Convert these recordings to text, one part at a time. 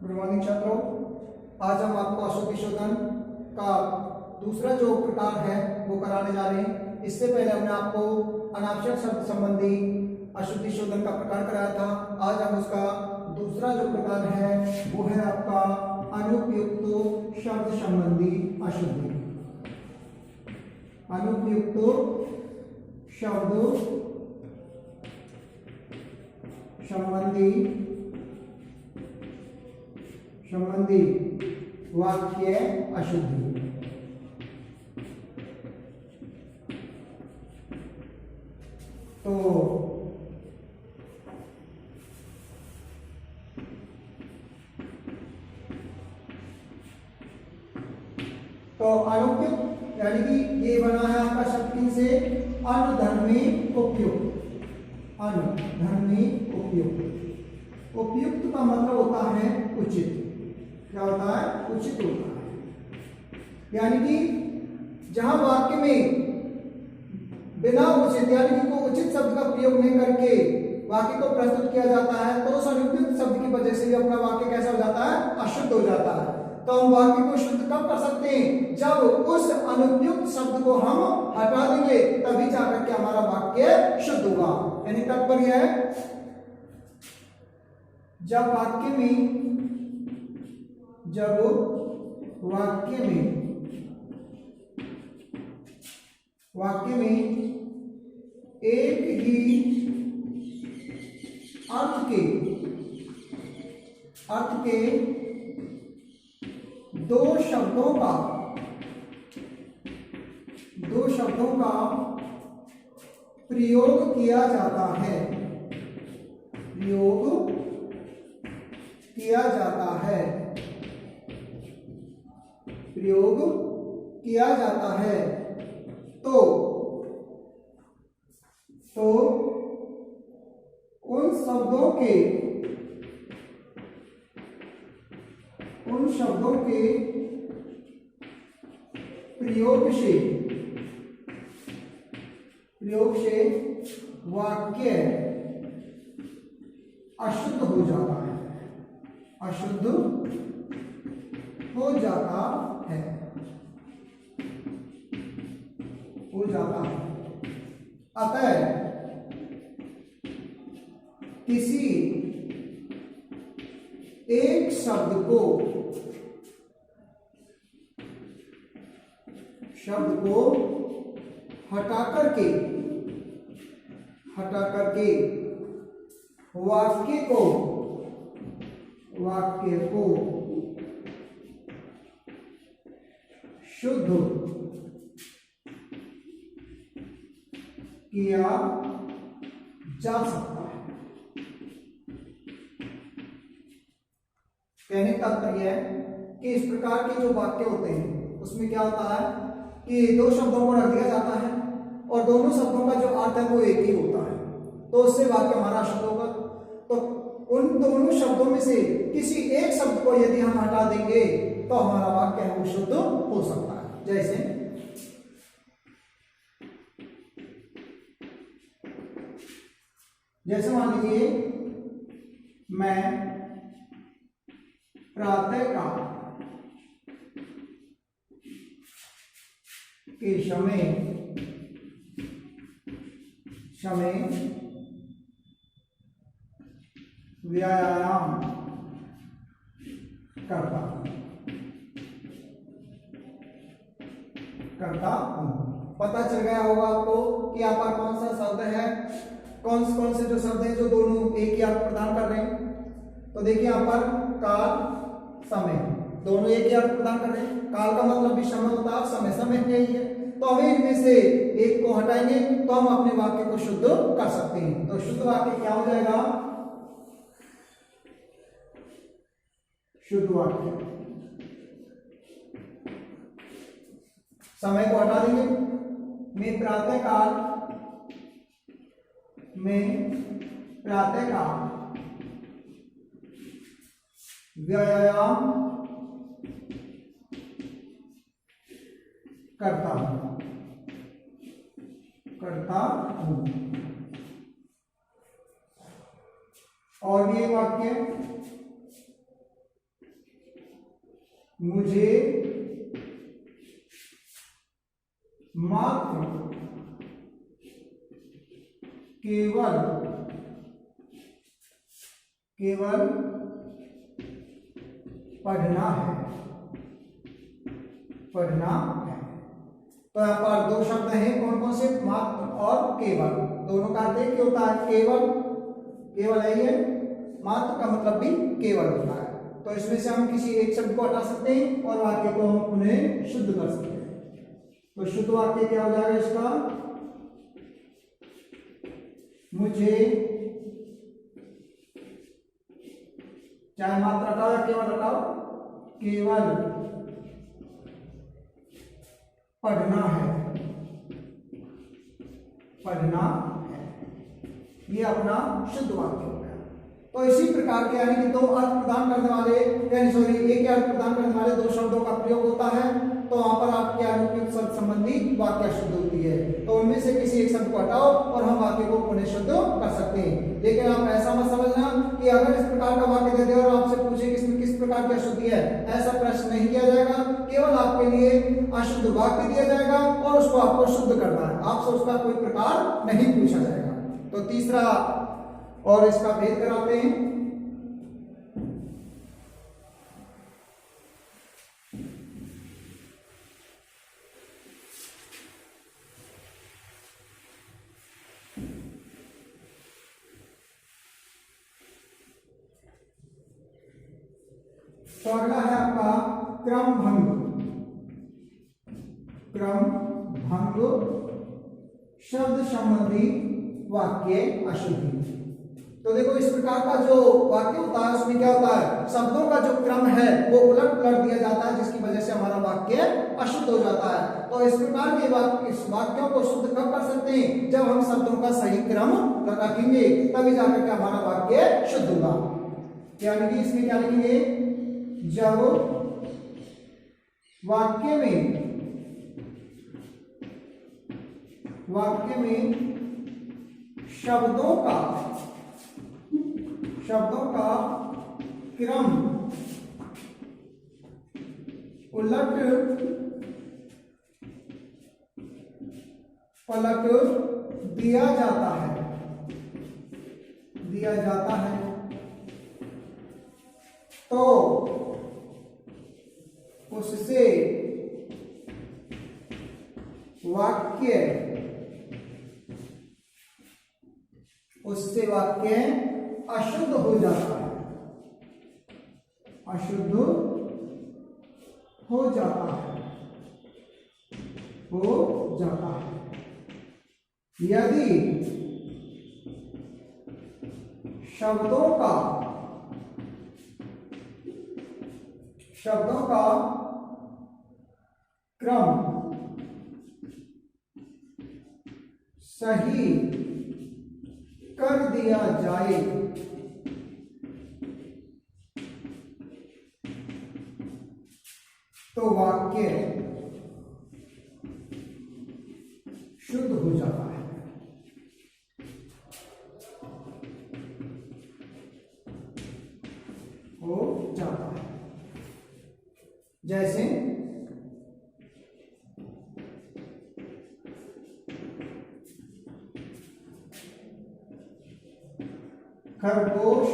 Good morning छात्रों। आज हम आपको अशुद्धि शोधन का दूसरा जो प्रकार है वो कराने जा रहे हैं। इससे पहले हमने आपको अनावश्यक शब्द संबंधी अशुद्धि शोधन का प्रकार कराया था। आज हम उसका दूसरा जो प्रकार है वो है आपका अनुपयुक्त शब्द संबंधी अशुद्धि। अनुपयुक्त शब्द संबंधी वाक्य अशुद्धि। तो अनुपयुक्त यानी कि ये बना है आपका शब्द से अनुधर्मी उपयुक्त। अनुधर्मी उपयुक्त। उपयुक्त का मतलब होता है उचित। क्या होता है? उचित होता है। यानी कि जहां वाक्य में बिना उचित यानी कि कोई उचित शब्द का प्रयोग नहीं करके वाक्य को प्रस्तुत किया जाता है तो उस अनुपयुक्त शब्द की वजह से भी अपना वाक्य कैसा हो जाता है? अशुद्ध हो जाता है। तो हम वाक्य को शुद्ध कब कर सकते हैं? जब उस अनुपयुक्त शब्द को हम हटा देंगे तभी जाकर के हमारा वाक्य शुद्ध होगा। यानी तात्पर्य है जब वाक्य में एक ही अर्थ के दो शब्दों का प्रयोग किया जाता है। तो उन शब्दों के प्रयोग से वाक्य अशुद्ध हो जाता है। अतः किसी एक शब्द को हटा करके वाक्य को शुद्ध किया जा सकता है। कहने का तात्पर्य है कि इस प्रकार के जो वाक्य होते हैं उसमें क्या होता है कि दो शब्दों को रख दिया जाता है और दोनों शब्दों का जो अर्थ है वो एक ही होता है, तो उससे वाक्य हमारा शुद्ध होगा। तो उन दोनों शब्दों में से किसी एक शब्द को यदि हम हटा देंगे तो हमारा वाक्य है वो शुद्ध हो सकता है। जैसे मान लीजिए मैं प्रातः काल के समय व्यायाम करता हूं। पता चल गया होगा आपको कि यहाँ पर कौन सा शब्द है, कौन से जो शब्द हैं जो दोनों एक ही अर्थ प्रदान कर रहे हैं। तो देखिए यहाँ पर काल समय दोनों एक ही अर्थ प्रदान कर रहे हैं। काल का मतलब भी समय होता है, समय यही है। तो हमें इनमें से एक को हटाएंगे तो हम अपने वाक्य को शुद्ध कर सकते हैं। तो शुद्ध वाक्य क्या हो जाएगा? शुद्ध वाक्य समय को हटा देंगे। मैं प्रातः काल व्यायाम करता हूं। और भी एक वाक्य, मुझे मात्र केवल पढ़ना है। तो यहाँ पर दो शब्द हैं, कौन कौन से, मात्र और केवल। दोनों का अर्थ एक ही होता है, केवल है ये, मात्र का मतलब भी केवल होता है। तो इसमें से हम किसी एक शब्द को हटा सकते हैं और वाक्य को हम उन्हें शुद्ध कर सकते हैं। तो शुद्ध वाक्य क्या हो जाएगा इसका, मुझे, चाहे मात्र हटाओ या केवल हटाओ, केवल पढ़ना है। ये अपना शुद्ध वाक्य हो गया। तो इसी प्रकार के यानी कि दो अर्थ प्रदान करने वाले, यानी सॉरी एक अर्थ प्रदान करने वाले दो शब्दों का प्रयोग होता है, तो वहां पर आपके अनुपयुक्त शब्द संबंधी वाक्य शुद्ध होती है। तो उनमें से किसी एक शब्द को हटाओ और हम वाक्य को पुनः शुद्ध कर सकते हैं। लेकिन आप ऐसा मत समझना कि अगर इस प्रकार का वाक्य दे दे और आपसे पूछे कि इसमें किस प्रकार की अशुद्धि है, ऐसा प्रश्न नहीं किया जाएगा। केवल आपके लिए अशुद्ध वाक्य दिया जाएगा और उसको आपको शुद्ध करना है, आपसे उसका कोई प्रकार नहीं पूछा जाएगा। तो तीसरा और इसका भेद कराते हैं। तो अगला है आपका क्रम भंग शब्द संबंधी वाक्य अशुद्धि। तो देखो इस प्रकार का जो वाक्य होता है उसमें क्या होता है, शब्दों का जो क्रम है वो उलट पुलट दिया जाता है, जिसकी वजह से हमारा वाक्य अशुद्ध हो जाता है। तो इस प्रकार के वाक्यों को शुद्ध कब कर सकते हैं, जब हम शब्दों का सही क्रम रखेंगे, तभी जाकर के हमारा वाक्य शुद्ध होगा। यानी कि इसमें क्या लिखेंगे, जब वाक्य में शब्दों का क्रम उलट पलट दिया जाता है तो उससे वाक्य अशुद्ध हो जाता है, यदि शब्दों का क्रम सही कर दिया जाए तो वाक्य शुद्ध हो जाता है। जैसे खरगोश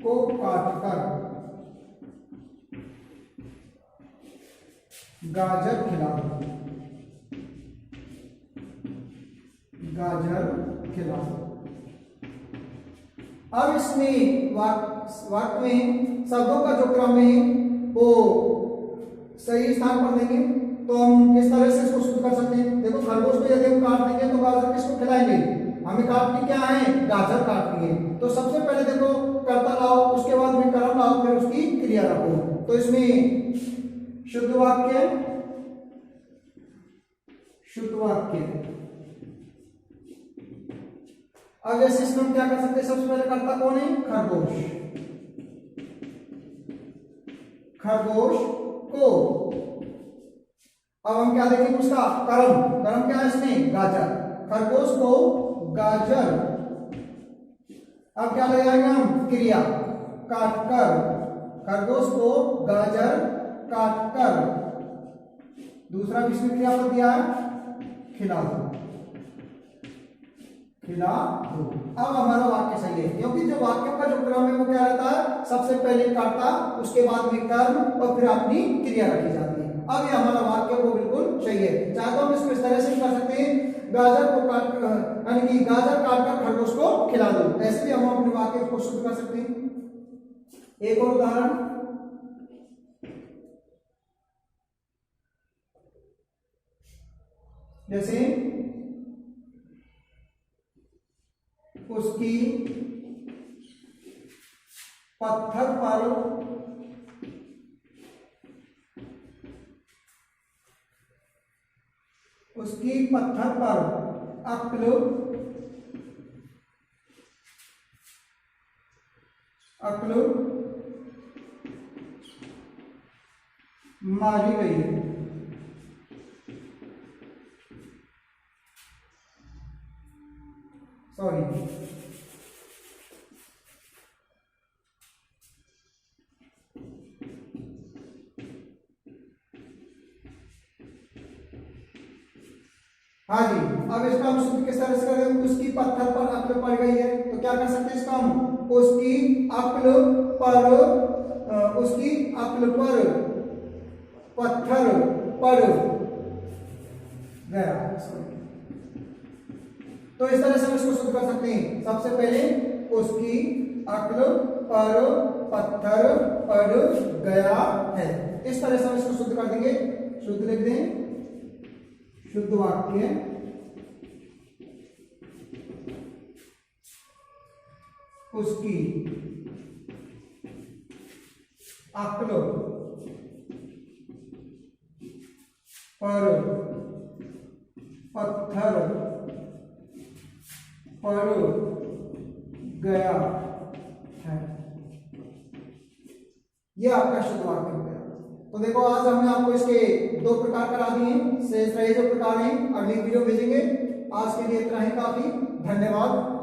को काटकर गाजर खिला दो। अब इसमें वाक्य में शब्दों का जो क्रम है वो सही स्थान पर देंगे, तो हम किस तरह से इसको शुद्ध कर सकते हैं। देखो खरगोश को यदि हम काट देंगे तो गाजर किसको खिलाएंगे, हमें काटनी क्या है, गाजर काटनी है। तो सबसे पहले देखो कर्ता लाओ, उसके बाद में कर्म लाओ, फिर उसकी क्रिया रखो। तो इसमें शुद्ध वाक्य अब जैसे इसमें हम क्या कर सकते हैं, सबसे पहले कर्ता कौन है, खरगोश को। अब हम क्या देखेंगे, उसका कर्म क्या है इसमें, गाजर। खरगोश को गाजर। अब क्या ले जाएंगे हम, क्रिया, काटकर खरगोश को गाजर काटकर, दूसरा विशेषण क्रियापद दिया है खिला दो, खिला दो। अब हमारा वाक्य सही है, क्योंकि जो वाक्यों का जो क्रम है वो क्या रहता है, सबसे पहले कर्ता, उसके बाद में कर्म और फिर अपनी क्रिया रखी जाती है। अब ये हमारा वाक्य वो बिल्कुल सही है। चाहे तो हम इसको इस तरह से कर सकते हैं, गाजर को काट यानी कि गाजर काटकर खरगोश को खिला दो, ऐसे भी हम अपने वाक्य को शुद्ध कर सकते हैं। एक और उदाहरण, जैसे उसकी पत्थर पर अक्ल मारी गई। सॉरी, हाँ जी। अब इसका हम शुद्ध किस तरह से करें, उसकी पत्थर पर अक्ल पड़ गई है, तो क्या कर सकते हैं इसका हम, उसकी अक्ल पर पत्थर पड़ गया। तो इस तरह से हम इसको शुद्ध कर सकते हैं। सबसे पहले उसकी अक्ल पर पत्थर पड़ गया है, इस तरह से हम इसको शुद्ध कर देंगे। शुद्ध लिख दें, शुद्ध वाक्य उसकी अक्ल पर पत्थर पड़ गया है, यह आपका शुद्ध वाक्य हो गया। तो देखो आज हमने आपको इसके 2 प्रकार करा दिए हैं, शेष रहे जो प्रकार हैं अगली वीडियो भेजेंगे। आज के लिए इतना ही काफी, धन्यवाद।